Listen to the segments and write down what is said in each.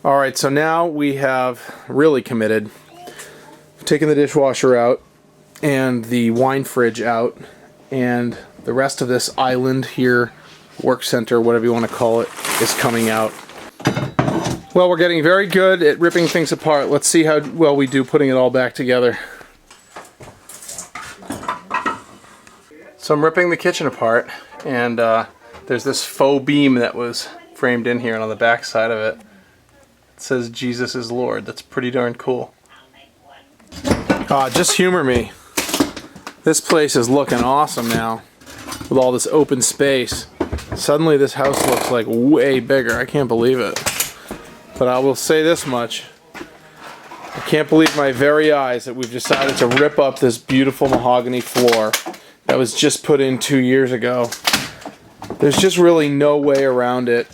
All right, so now we have really committed. Taken the dishwasher out and the wine fridge out, and the rest of this island here, work center, whatever you want to call it, is coming out. Well, we're getting very good at ripping things apart. Let's see how well we do putting it all back together. So I'm ripping the kitchen apart, and there's this faux beam that was framed in here, and on the back side of it, it says Jesus is Lord. That's pretty darn cool. Just humor me. This place is looking awesome now with all this open space. Suddenly this house looks like way bigger. I can't believe it. But I will say this much. I can't believe my very eyes that we've decided to rip up this beautiful mahogany floor that was just put in 2 years ago. There's just really no way around it.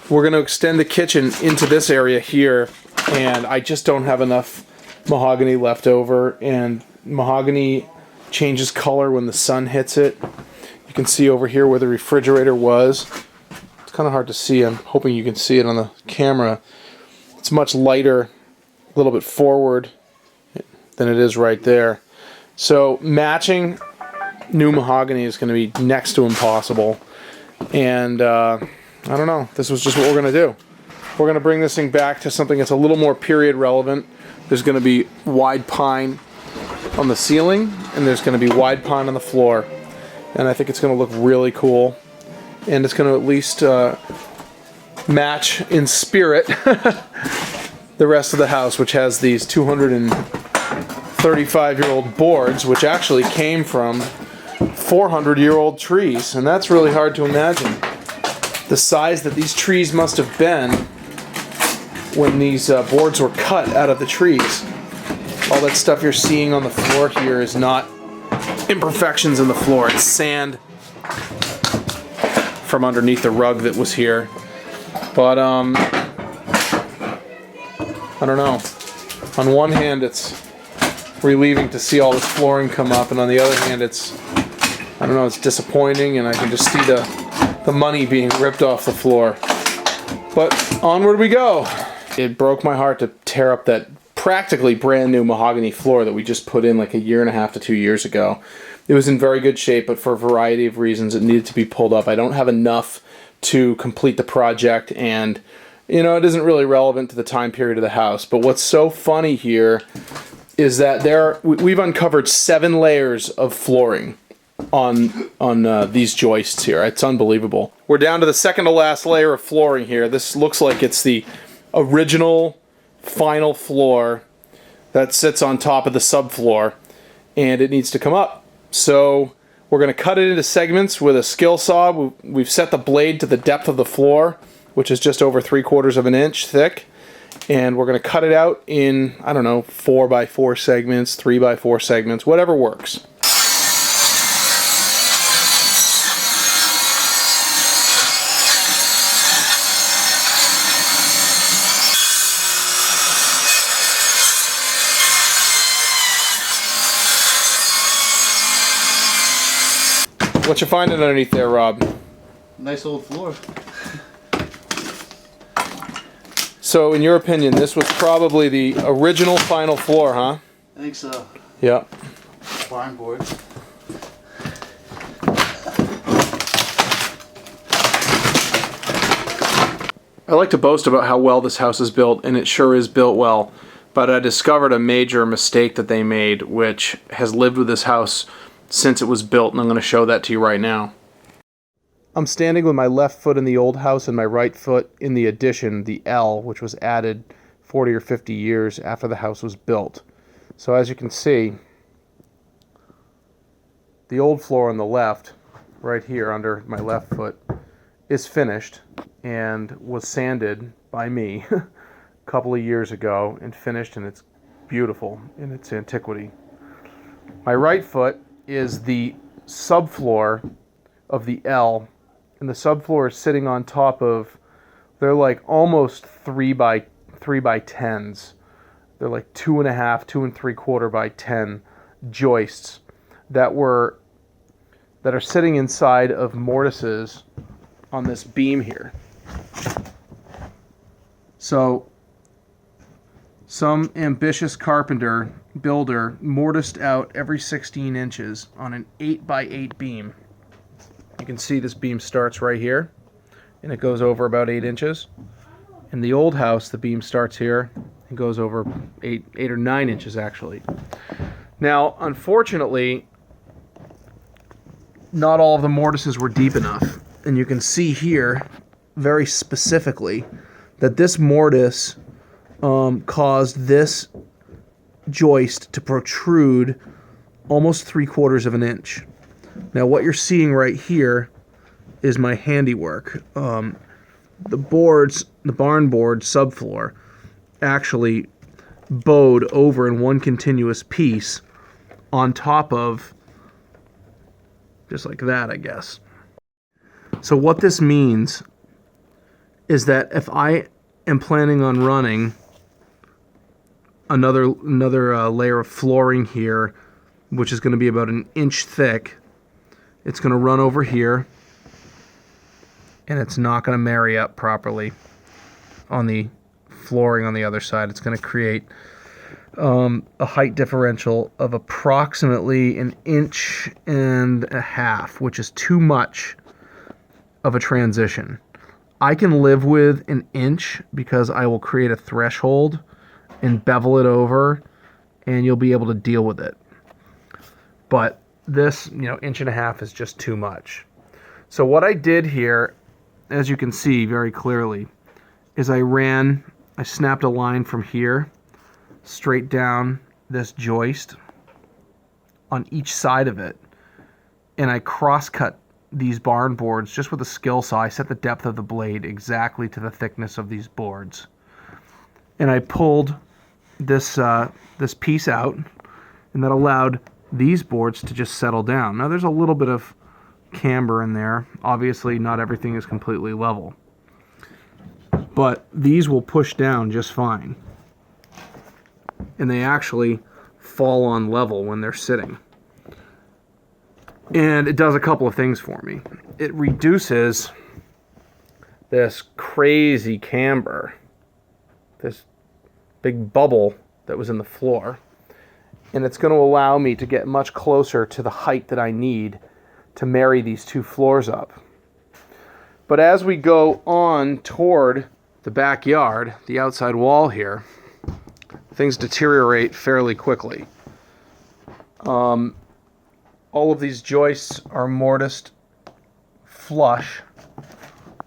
We're going to extend the kitchen into this area here, and I just don't have enough mahogany left over, and mahogany changes color when the sun hits it. You can see over here where the refrigerator was. It's kind of hard to see. I'm hoping you can see it on the camera. It's much lighter, a little bit forward than it is right there. So matching new mahogany is going to be next to impossible. And I don't know. This was just what we're going to do. We're going to bring this thing back to something that's a little more period relevant. There's going to be wide pine on the ceiling, and there's going to be wide pine on the floor. And I think it's going to look really cool. And it's going to at least match in spirit the rest of the house, which has these 235-year-old boards, which actually came from 400-year-old trees. And that's really hard to imagine. The size that these trees must have been when these boards were cut out of the trees. All that stuff you're seeing on the floor here is not imperfections in the floor. It's sand from underneath the rug that was here. But I don't know. On one hand, it's relieving to see all this flooring come up, and on the other hand, it's, I don't know, it's disappointing, and I can just see the money being ripped off the floor. But onward we go. It broke my heart to tear up that practically brand new mahogany floor that we just put in like 1.5 to 2 years ago. It was in very good shape, but for a variety of reasons it needed to be pulled up. I don't have enough to complete the project, and you know, it isn't really relevant to the time period of the house. But what's so funny here is that we've uncovered 7 layers of flooring on these joists here. It's unbelievable. We're down to the second to last layer of flooring here. This looks like it's the original final floor that sits on top of the subfloor, and it needs to come up. So we're going to cut it into segments with a skill saw. We've set the blade to the depth of the floor, which is just over 3/4 of an inch thick, and we're going to cut it out in, I don't know, 4x4 segments, 3x4 segments, whatever works. What you finding underneath there, Rob? Nice old floor. So, in your opinion, this was probably the original final floor, huh? I think so. Yeah. Barn board. I like to boast about how well this house is built, and it sure is built well. But I discovered a major mistake that they made, which has lived with this house since it was built, and I'm going to show that to you right now. I'm standing with my left foot in the old house and my right foot in the addition, the L, which was added 40 or 50 years after the house was built. So as you can see, the old floor on the left, right here under my left foot, is finished and was sanded by me a couple of years ago and finished, and it's beautiful in its antiquity. My right foot is the subfloor of the L, and the subfloor is sitting on top of, they're like almost 3x10s. They're like 2.5, 2 3/4 by 10 joists that are sitting inside of mortises on this beam here. So some ambitious builder mortised out every 16 inches on an 8x8 beam. You can see this beam starts right here, and it goes over about 8 inches. In the old house, the beam starts here and goes over 8 or 9 inches actually. Now, unfortunately, not all of the mortises were deep enough, and you can see here very specifically that this mortise caused this joist to protrude almost 3/4 of an inch. Now what you're seeing right here is my handiwork. The barn board subfloor actually bowed over in one continuous piece on top of, just like that, I guess. So what this means is that if I am planning on running another layer of flooring here, which is going to be about an inch thick, it's going to run over here, and it's not going to marry up properly on the flooring on the other side. It's going to create a height differential of approximately 1.5 inches, which is too much of a transition. I can live with 1 inch because I will create a threshold and bevel it over, and you'll be able to deal with it. But this, 1.5 inches is just too much. So what I did here, as you can see very clearly, is I snapped a line from here straight down this joist on each side of it, and I cross-cut these barn boards just with a skill saw. I set the depth of the blade exactly to the thickness of these boards, and I pulled this piece out, and that allowed these boards to just settle down. Now there's a little bit of camber in there. Obviously not everything is completely level, but these will push down just fine, and they actually fall on level when they're sitting. And it does a couple of things for me. It reduces this crazy camber, this big bubble that was in the floor, and it's going to allow me to get much closer to the height that I need to marry these two floors up. But as we go on toward the backyard, the outside wall here, things deteriorate fairly quickly. All of these joists are mortised flush,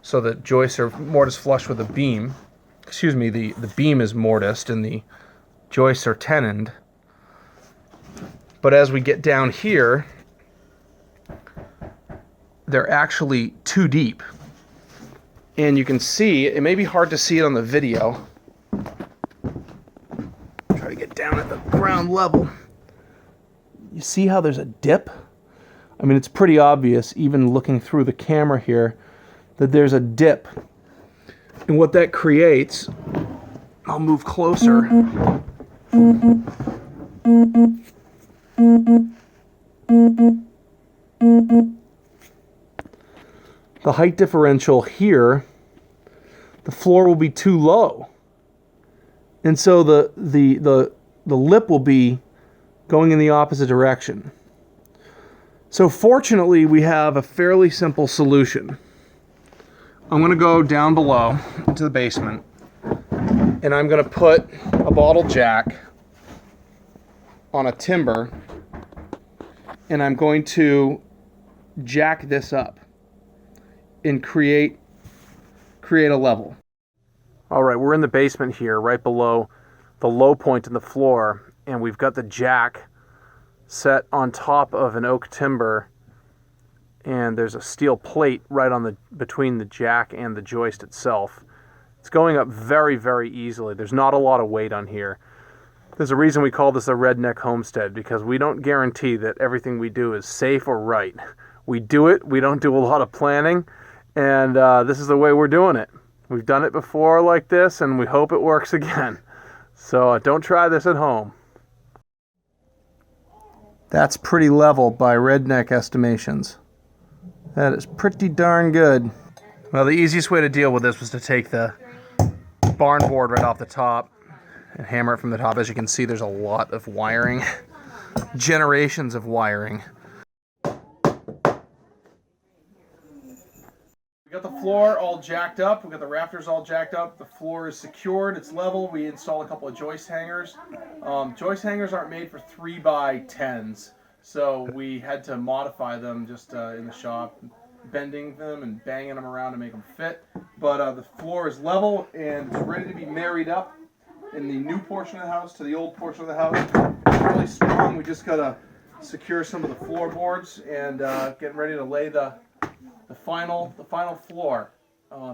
so the joists are mortised flush with the beam. Excuse me, the beam is mortised and the joists are tenoned. But as we get down here, they're actually too deep. And you can see, it may be hard to see it on the video. Try to get down at the ground level. You see how there's a dip? I mean, it's pretty obvious, even looking through the camera here, that there's a dip. And what that creates, I'll move closer. The height differential here, the floor will be too low. And so the lip will be going in the opposite direction. So fortunately, we have a fairly simple solution. I'm going to go down below into the basement, and I'm going to put a bottle jack on a timber, and I'm going to jack this up and create a level. All right, we're in the basement here, right below the low point in the floor, and we've got the jack set on top of an oak timber, and there's a steel plate right on between the jack and the joist itself. It's going up very, very easily. There's not a lot of weight on here. There's a reason we call this a Redneck Homestead, because we don't guarantee that everything we do is safe or right. We do it, we don't do a lot of planning, and this is the way we're doing it. We've done it before like this, and we hope it works again. So don't try this at home. That's pretty level by Redneck estimations. That is pretty darn good. Well, the easiest way to deal with this was to take the barn board right off the top and hammer it from the top. As you can see, there's a lot of wiring. Generations of wiring. We got the floor all jacked up. We got the rafters all jacked up. The floor is secured. It's level. We installed a couple of joist hangers. Joist hangers aren't made for 3x10s, so we had to modify them just in the shop, bending them and banging them around to make them fit. But the floor is level and it's ready to be married up in the new portion of the house to the old portion of the house. It's really strong. We just gotta secure some of the floorboards and getting ready to lay the final floor.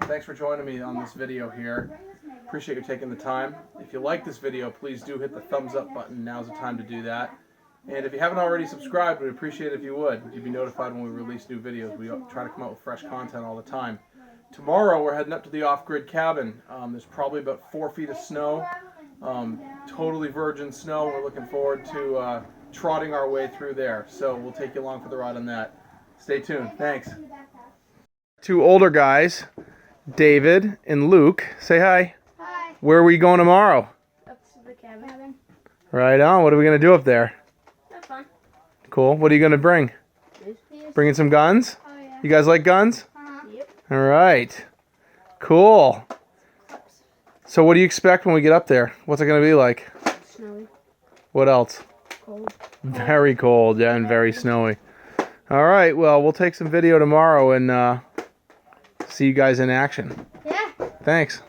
Thanks for joining me on this video here. Appreciate you taking the time. If you like this video, please do hit the thumbs up button. Now's the time to do that. And if you haven't already subscribed, we'd appreciate it if you would. You'd be notified when we release new videos. We try to come out with fresh content all the time. Tomorrow we're heading up to the off-grid cabin. There's probably about 4 feet of snow. Totally virgin snow. We're looking forward to trotting our way through there. So we'll take you along for the ride on that. Stay tuned. Thanks. Two older guys, David and Luke. Say hi. Hi. Where are we going tomorrow? Up to the cabin. Right on. What are we going to do up there? Have fun. Cool. What are you going to bring? Bringing some guns? Oh, yeah. You guys like guns? Yep. All right. Cool. So what do you expect when we get up there? What's it going to be like? Snowy. What else? Cold. Very cold, yeah, and very snowy. All right. Well, we'll take some video tomorrow and see you guys in action. Yeah. Thanks.